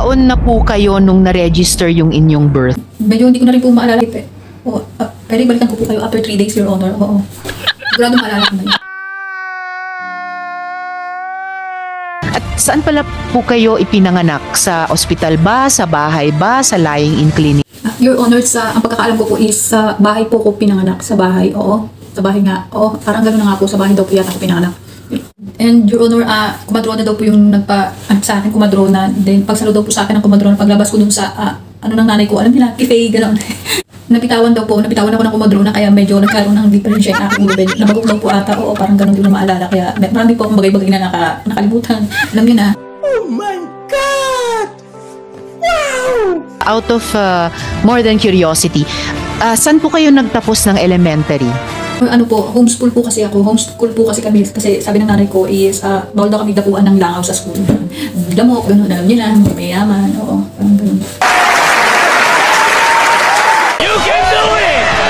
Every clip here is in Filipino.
taon na po kayo nung na-register yung inyong birth? Medyo hindi ko na rin po maalala. Pwede balikan ko po kayo after 3 days, Your Honor. Oo. Sigurado maalala ko na yun. At saan pala po kayo ipinanganak? Sa ospital ba? Sa bahay ba? Sa lying-in clinic? Your Honor, ang pagkakaalam ko po is sa bahay po ko pinanganak. Sa bahay, oo. Sa bahay nga. Oo, parang gano'n na nga po. Sa bahay daw po yata ko pinanganak. And Your Honor, kumadrona daw po yung sa akin, kumadrona. Then pagsalo daw po sa akin ng kumadrona, paglabas ko dun sa, ng nanay ko, alam nila, kifay, gano'n. Napitawan ako ng kumadrona, kaya medyo nagkaroon ng difference yung aking ulo. Nabagok daw po ata, oo, parang gano'n din na maalala. Kaya marami po akong bagay-bagay na nakalimutan. Alam niyo na. Oh my God! Wow! Out of more than curiosity, saan po kayo nagtapos ng elementary? Ano po, homeschool po kasi ako. Homeschool po kasi kami. Kasi sabi ng nanay ko is, bawal daw kami dapuan ng langaw sa school. Lamok, gano'n. Alam niyo na, mayaman. Oo, parang gano'n.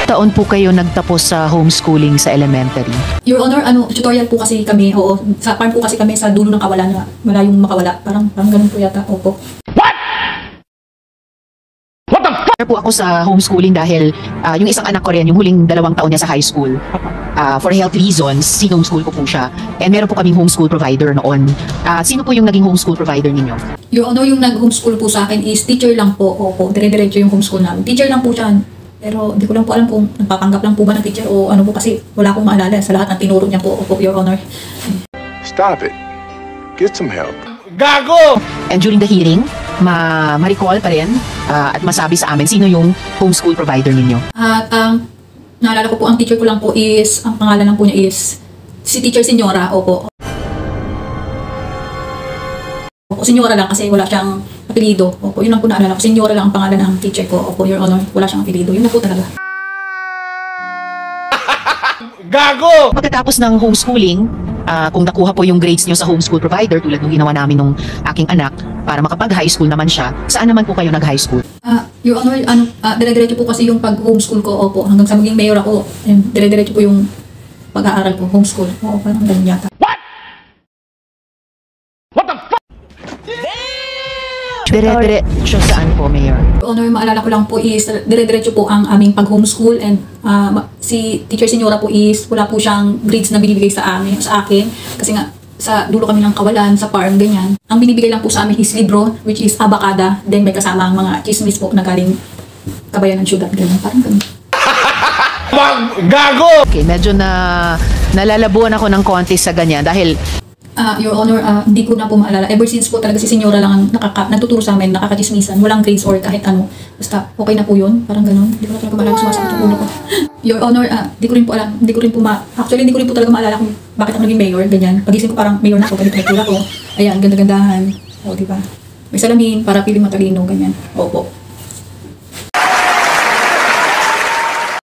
Taon po kayo nagtapos sa homeschooling sa elementary? Your Honor, tutorial po kasi kami. Oo, sa farm po kasi kami sa dulo ng Kawalan na malayong Makawala. Parang gano'n po yata. Opo. Po ako sa homeschooling dahil yung isang anak ko rin, yung huling 2 taon niya sa high school, for health reasons, si-homeschool ko po siya. And meron po kaming homeschool provider noon. Sino po yung naging homeschool provider ninyo? Your Honor, yung nag-homeschool po sa akin is teacher lang po. Opo, dire-diretso yung homeschool namin. Teacher lang po siya. Pero di ko lang po alam kung nagpapanggap lang po ba ng teacher o ano po kasi wala akong maalala sa lahat ng tinuro niya po. Opo, Your Honor. Stop it. Get some help. Gago! And during the hearing, ma-recall pa rin at masabi sa amin sino yung homeschool provider ninyo. At naalala ko po, ang teacher ko lang po is, ang pangalan lang po niya is si Teacher Senyora. Opo. Opo, Senyora lang kasi wala siyang apelido. Opo, yun lang po naalala ko. Senyora lang ang pangalan ng teacher ko. Opo, Your Honor. Wala siyang apelido. Yun na po talaga. Gago! Pagkatapos ng homeschooling, kung nakuha po yung grades niyo sa homeschool provider tulad ng ginawa namin nung aking anak para makapag-high school naman siya, saan naman po kayo nag-high school? Your Honor, dire-diretso po kasi yung pag-homeschool ko. Opo, hanggang sa maging mayor ako, dire-diretso po yung pag-aaral ko, homeschool. Oo, parang ganun yata. Dire-diretso saan po, Mayor? Your Honor, maalala ko lang po is dire-diretso po ang aming pag-homeschool and si Teacher Senyora po is wala po siyang grades na binibigay sa akin kasi nga sa dulo kami ng Kawalan, sa farm, ganyan. Ang binibigay lang po sa amin is libro, which is abakada, then may kasama ang mga chismis po na galing Kabayan ng Syudad, ganyan. Parang ganun. Gago! Okay, medyo nalalabuan ako ng konti sa ganyan dahil Your Honor, hindi ko na po maalala. Ever since po talaga si Senyora lang ang nagtuturo sa amin, nakakachismisan. Walang grades or kahit ano. Basta okay na po yun. Parang ganun. Hindi ko na talaga maalala, sumasakit yung ulo ko. Your Honor, hindi ko rin po alam. Actually, hindi ko rin po talaga maalala kung bakit ako naging mayor. Ganyan. Pagising ko parang mayor na ako. Ganito na tura ko. Ayan, ganda-gandahan. O, diba? May salamin para piling matalino. Ganyan. Opo.